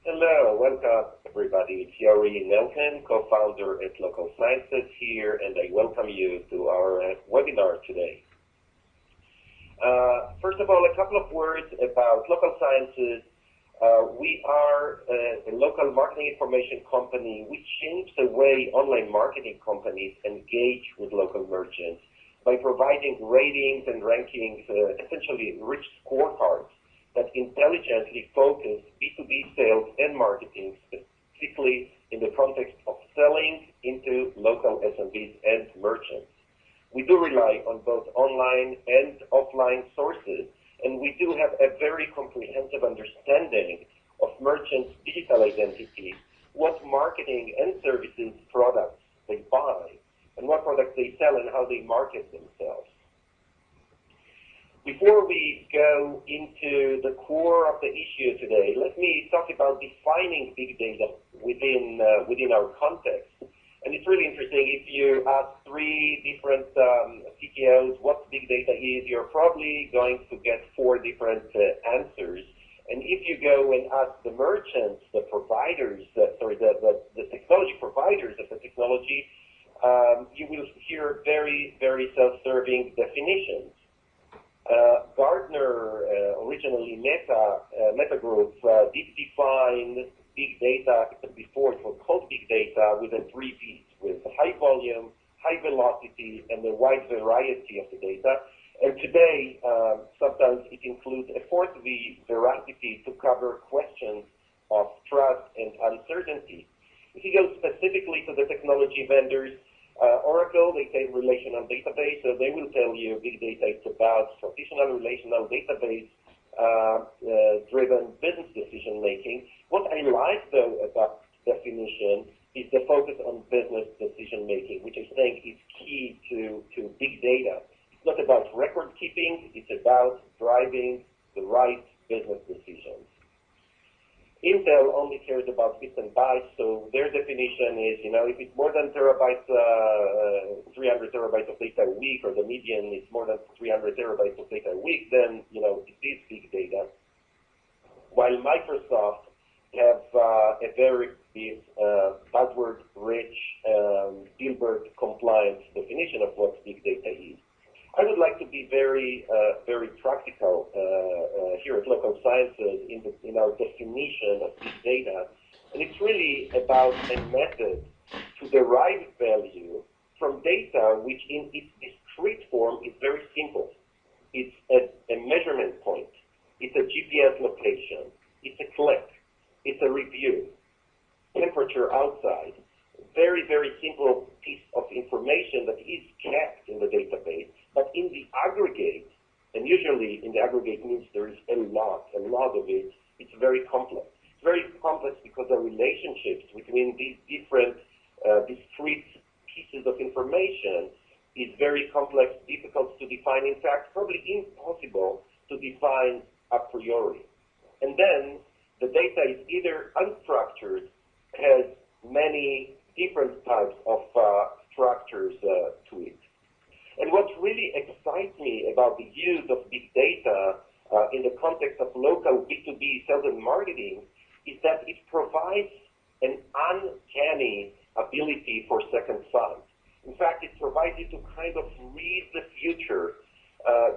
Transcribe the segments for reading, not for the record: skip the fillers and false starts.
Hello, welcome everybody. It's Yori Nelken, co-founder at Local Sciences here, and I welcome you to our webinar today. First of all, a couple of words about Local Sciences. We are a local marketing information company which changed the way online marketing companies engage with local merchants by providing ratings and rankings, essentially rich scorecards that intelligently focus B2B sales and marketing specifically in the context of selling into local SMBs and merchants. We do rely on both online and offline sources, and we do have a very comprehensive understanding of merchants' digital identity, what marketing and services products they buy, and what products they sell and how they market themselves. Before we go into the core of the issue today, let me talk about defining big data within our context. And it's really interesting, if you ask three different CTOs what big data is, you're probably going to get four different answers. And if you go and ask the merchants, the providers, the technology providers of the technology, you will hear very, very self-serving definitions. Gartner, originally Meta Group, did define big data before. It was called big data with a 3 V's, with high volume, high velocity, and a wide variety of the data. And today, sometimes it includes a 4th V, veracity, to cover questions of trust and uncertainty. If you go specifically to the technology vendors, Oracle, they say relational database, so they will tell you big data is about traditional relational database driven business decision making. What I like though about definition is the focus on business decision making, which I think is key to big data. It's not about record keeping, it's about driving the right business decisions. Intel only cares about bits and bytes, so their definition is, if it's more than 300 terabytes of data a week, or the median is more than 300 terabytes of data a week, then, it is big data. While Microsoft have a very big, buzzword-rich, Dilbert-compliant definition of what big data is. I would like to be very, very practical here at Local Sciences in our definition of big data, and it's really about a method to derive value from data which in its discrete form is very simple. It's a measurement point, it's a GPS location, it's a click, it's a review, temperature outside, very, very simple piece of information that is kept in the database. But in the aggregate, and usually in the aggregate means there is a lot of it, it's very complex. It's very complex because the relationships between these different discrete pieces of information is very complex, difficult to define, in fact, probably impossible to define a priori. And then the data is either unstructured, has many different types of structures to it. And what really excites me about the use of big data in the context of local B2B sales and marketing is that it provides an uncanny ability for second sight. In fact, it provides you to kind of read the future,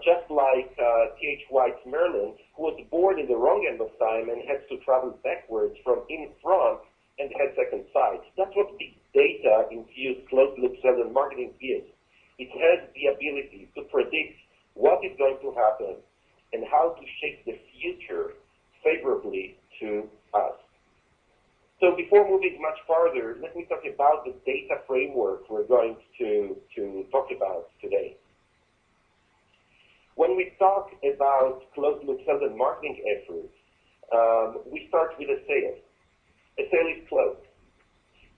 just like T.H. White's Merlin, who was born in the wrong end of time and had to travel backwards from in front and had second sight. That's what big data infused closed-loop sales and marketing is. It has the ability to predict what is going to happen and how to shape the future favorably to us. So before moving much farther, let me talk about the data framework we're going to talk about today. When we talk about closed-loop sales and marketing efforts, we start with a sale. A sale is closed.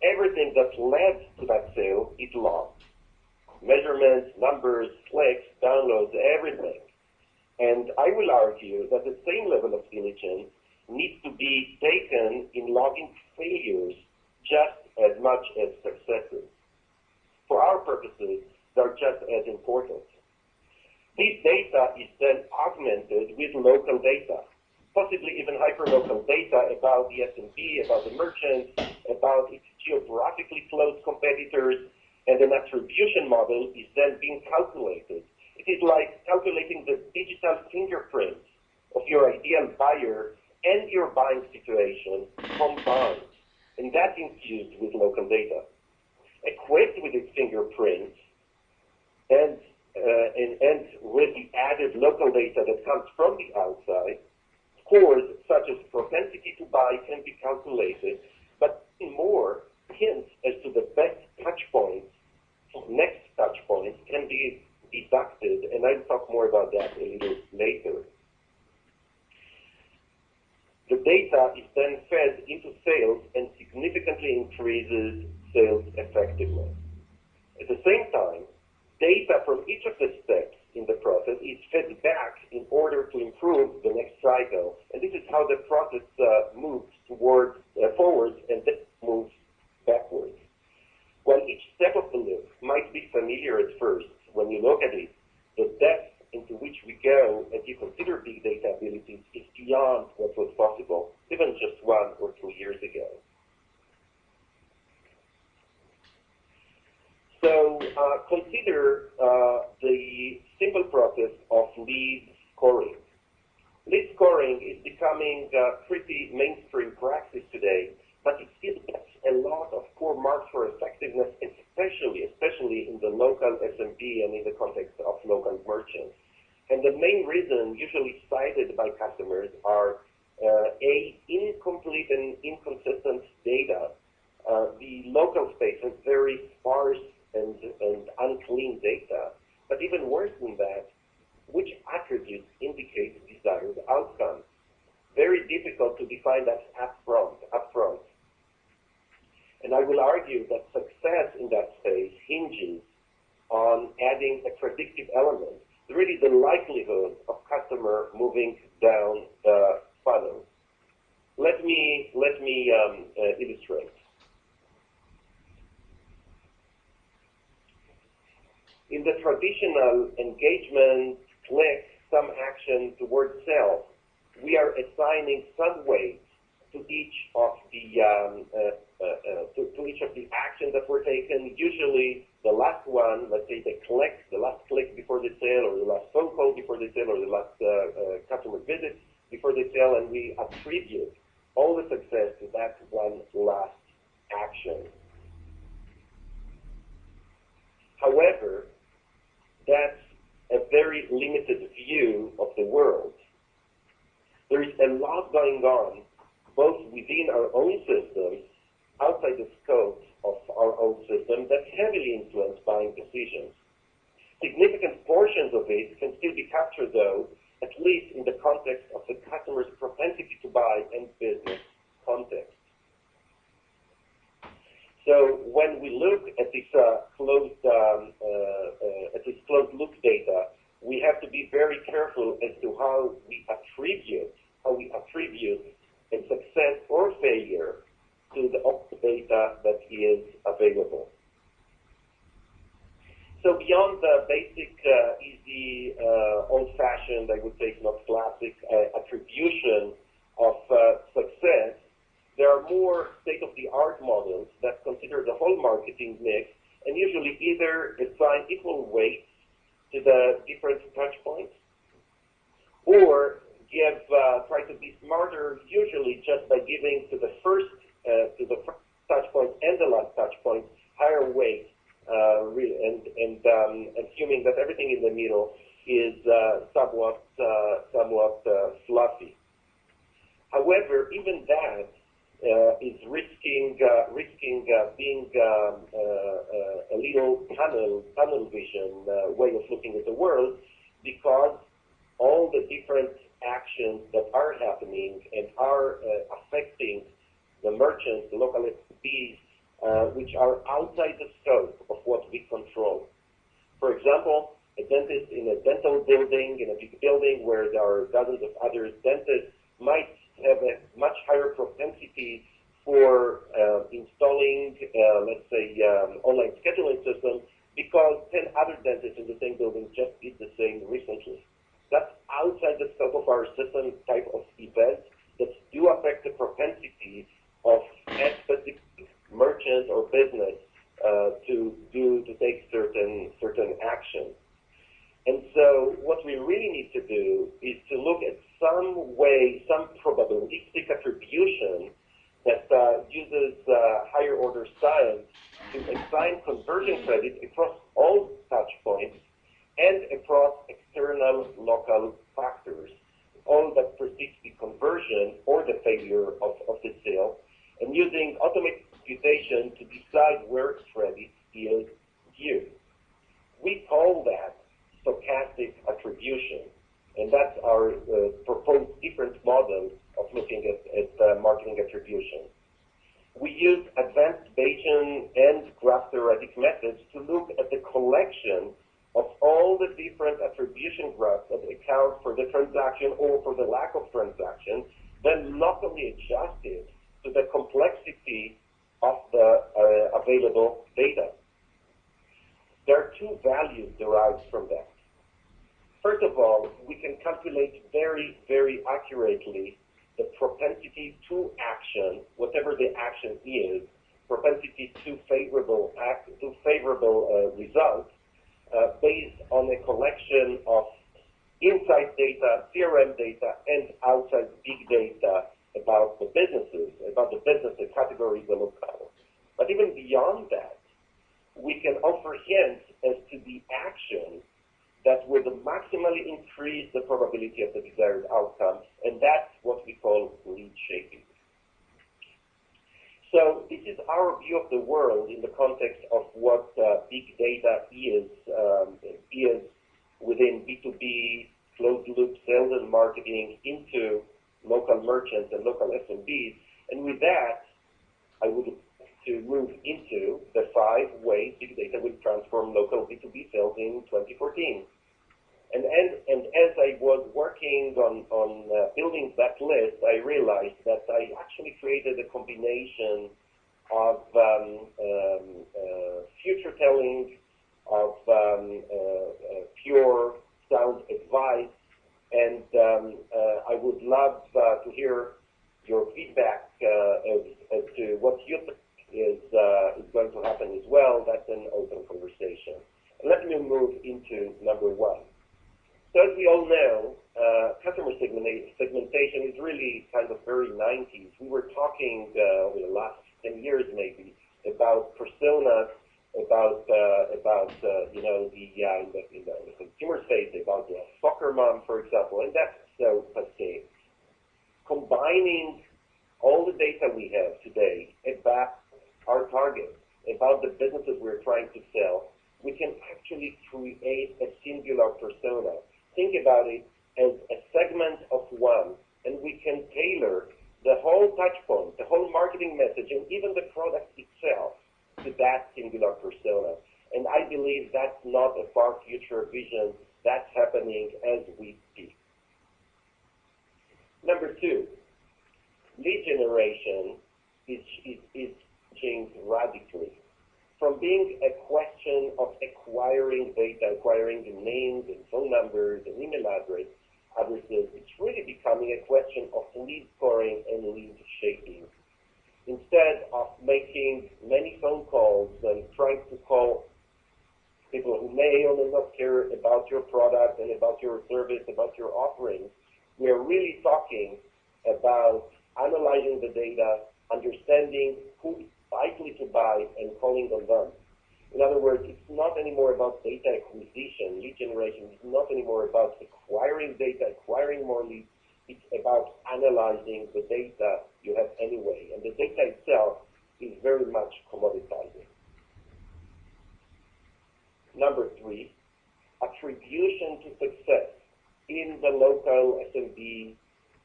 Everything that led to that sale is logged. Measurements, numbers, clicks, downloads, everything. And I will argue that the same level of diligence needs to be taken in logging failures just as much as successes. For our purposes, they're just as important. This data is then augmented with local data, possibly even hyperlocal data about the S&P, about the merchants, about its geographically close competitors, and an attribution model is then being calculated. It is like calculating the digital fingerprint of your ideal buyer and your buying situation combined, and that's infused with local data. Equipped with its fingerprint and with the added local data that comes from the outside, scores such as propensity to buy can be calculated, but more hints as to the best touch points, next touch points can be deducted, and I'll talk more about that a little later. The data is then fed into sales and significantly increases sales effectiveness. At the same time, data from each of the steps in the process is fed back in order to improve the next cycle, and this is how the process moves forwards and then moves backwards. While each step of the loop might be familiar at first, when you look at it, the depth into which we go as you consider big data abilities is beyond what was possible even just 1 or 2 years ago. So consider the simple process of lead scoring. Lead scoring is becoming pretty mainstream practice today, but it still gets a lot of poor marks for effectiveness, especially in the local SMB and in the context of local merchants. And the main reason usually cited by customers are A, incomplete and inconsistent data. The local space has very sparse and unclean data, but even worse than that, which attributes indicate desired outcome? Very difficult to define that upfront. And I will argue that success in that space hinges on adding a predictive element, really the likelihood of customer moving down the funnel. Let me illustrate. In the traditional engagement, click, some action towards sale, we are assigning some weight to each of the actions that were taken. Usually, the last one, let's say the last click before the sale, or the last phone call before the sale, or the last customer visit before the sale, and we attribute all the success to that one last action. However, that's a very limited view of the world. There is a lot going on, both within our own systems, outside the scope of our own system, that's heavily influenced buying decisions. Significant portions of it can still be captured, though, at least in the context of the customer's propensity to buy and business context. So when we look at this closed loop data, we have to be very careful as to how we attribute a success or failure to the data that is available. So beyond the basic, easy, old-fashioned, I would say not classic, attribution of success, there are more state-of-the-art models that consider the whole marketing mix and usually either assign equal weight to the different touch points or try to be smarter, usually just by giving to the first touch point and the last touch point higher weight, and assuming that everything in the middle is somewhat fluffy. However, even that is risking being a little tunnel vision way of looking at the world, because all the different actions that are happening and are affecting the merchants, the local SPs, which are outside the scope of what we control. For example, a dentist in a dental building, in a big building where there are dozens of other dentists, might have a much higher propensity for installing, let's say, online scheduling system because 10 other dentists in the same building just did the same recently. That's outside the scope of our system type of event. That's some probabilistic attribution that uses higher order science to assign conversion credit across all touch points and across external local factors, all that precedes the conversion or the failure of the sale, and using automated computation to decide where credit is due. We call that stochastic attribution, and that's our proposed different model of looking at marketing attribution. We use advanced Bayesian and graph theoretic methods to look at the collection of all the different attribution graphs that account for the transaction or for the lack of transaction, then locally adjusted to the complexity of the available data. There are two values derived from that. First of all, we can calculate very, very accurately the propensity to action, whatever the action is, propensity to favorable results, based on a collection of inside data, CRM data, and outside big data about the businesses, about the business, the category, the locale. But even beyond that, we can offer hints as to the action that would maximally increase the probability of the desired outcome, and that's what we call lead shaping. So this is our view of the world in the context of what big data is within B2B, closed-loop sales and marketing into local merchants and local SMBs. And with that, I would like to move into the 5 ways big data will transform local B2B sales in 2014. And as I was working on building that list, I realized that I actually created a combination of future telling, of pure sound advice, and I would love to hear your feedback as to what you think is going to happen as well. That's an open conversation. And let me move into number 1. So as we all know, customer segmentation is really kind of very 90s. We were talking over the last 10 years maybe about personas, about you know, in the consumer space, about the soccer mom, for example, and that's so passé. Combining all the data we have today about our targets, about the businesses we're trying to sell, we can actually create a singular persona. Think about it as a segment of one, and we can tailor the whole touch point, the whole marketing message, and even the product itself to that singular persona. And I believe that's not a far future vision. That's happening as we speak. Number 2, lead generation is changing radically. From being a question of acquiring data, acquiring the names and phone numbers and email addresses, it's really becoming a question of lead scoring and lead shaping. Instead of making many phone calls and trying to call people who may or may not care about your product and about your service, about your offerings, we are really talking about analyzing the data, understanding who is likely to buy, and calling on them. In other words, it's not anymore about data acquisition, lead generation. It's not anymore about acquiring data, acquiring more leads. It's about analyzing the data you have anyway. And the data itself is very much commoditizing. Number 3, attribution to success in the local SMB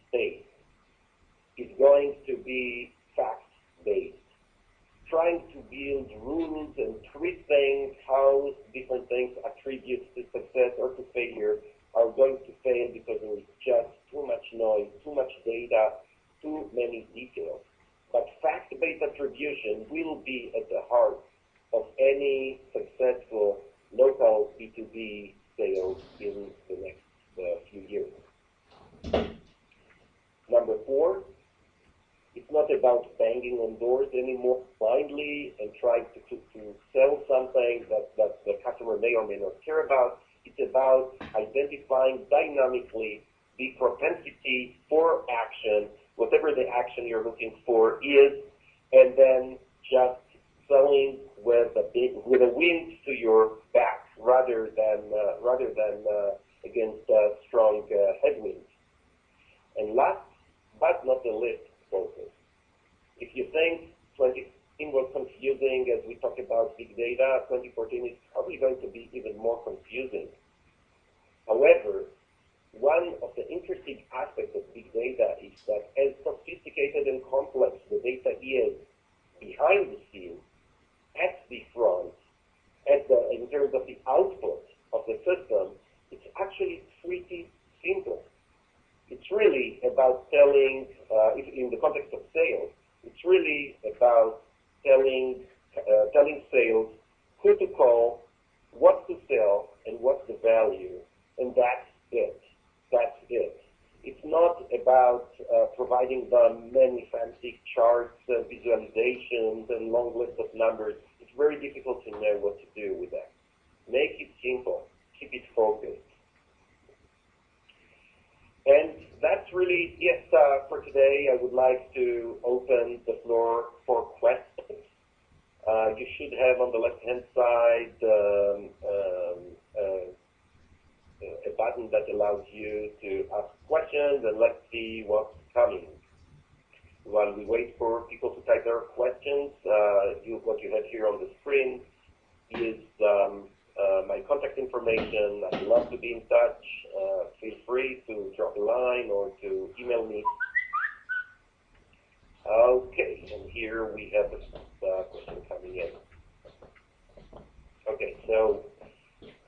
space is going to be fact-based. Trying to build rules and treat things, how different things attribute to success or to failure are going to fail because there is just too much noise, too much data, too many details. But fact-based attribution will be at the heart of any successful local B2B sales in the next few years. Number 4, it's not about banging on doors anymore blindly and trying to sell something that the customer may or may not care about. It's about identifying dynamically the propensity for action, whatever the action you're looking for is, and then just selling with a wind to your back rather than against strong headwinds. And last but not the least, focus. If you think 2015 was confusing as we talked about big data, 2014 is probably going to be even more confusing. However, one of the interesting aspects of big data is that as sophisticated and complex the data is behind the scenes, at the front, in terms of the output of the system, it's actually pretty simple. It's really about telling, in the context of sales, it's really about telling sales who to call, what to sell, and what's the value, and that's it. That's it. It's not about providing them many fancy charts, visualizations, and long lists of numbers. It's very difficult to know what to do with that. Make it simple. Keep it focused. And that's really it for today. I would like to open the floor for questions. You should have on the left-hand side a button that allows you to ask questions, and let's see what's coming. While we wait for people to type their questions, what you have here on the screen is my contact information. I'd love to be in touch. Feel free to drop a line or to email me. Okay, and here we have the question coming in. Okay, so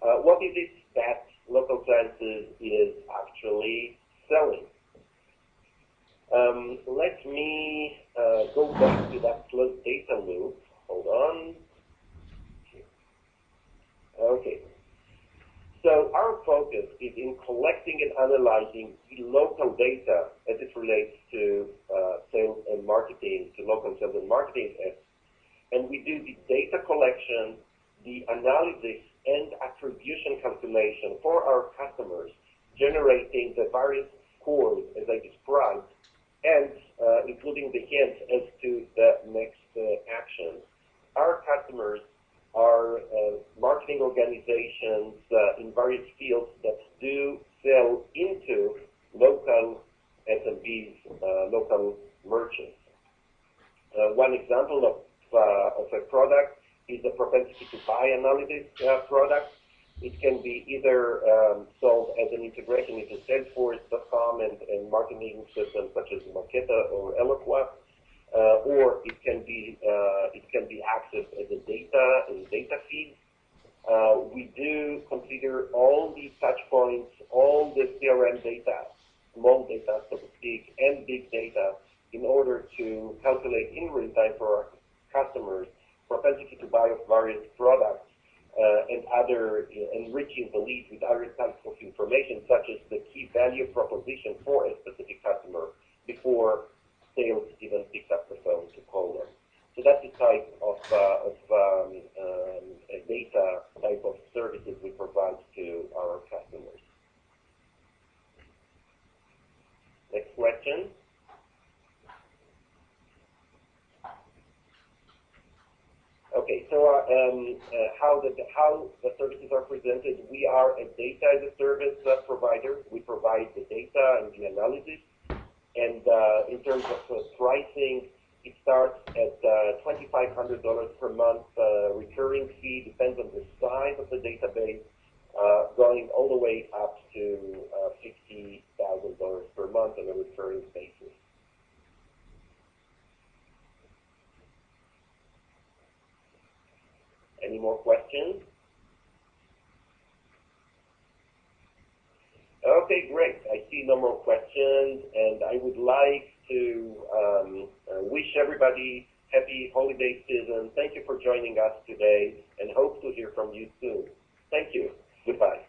what is it that Local Sciences is actually selling? Let me go back to that closed data loop. Hold on. Okay. So our focus is in collecting and analyzing the local data as it relates to sales and marketing, to local sales and marketing efforts. And we do the data collection, the analysis, and attribution calculation for our customers, generating the various scores as I described, and including the hints as to the next action. Our customers are marketing organizations in various fields that do sell into local SMBs, local merchants. One example of a product is the propensity to buy analysis product. It can be either sold as an integration into Salesforce.com and marketing systems such as Marketa or Eloqua, or it can be accessed as a data feed. We do consider all the touch points, all the CRM data, small data, so to speak, and big data in order to calculate in real time for our customers propensity to buy of various products and other enriching the lead with other types of information, such as the key value proposition for a specific customer before sales even picks up the phone to call them. So that's the type of data type of services we provide to our customers. Next question. Okay, so how the services are presented. We are a data as a service provider. We provide the data and the analysis. And in terms of pricing, it starts at $2,500 per month recurring fee, depends on the size of the database, going all the way up to $50,000 per month on a recurring basis. Any more questions? Okay, great. I see no more questions, and I would like to wish everybody happy holiday season. Thank you for joining us today, and hope to hear from you soon. Thank you. Goodbye.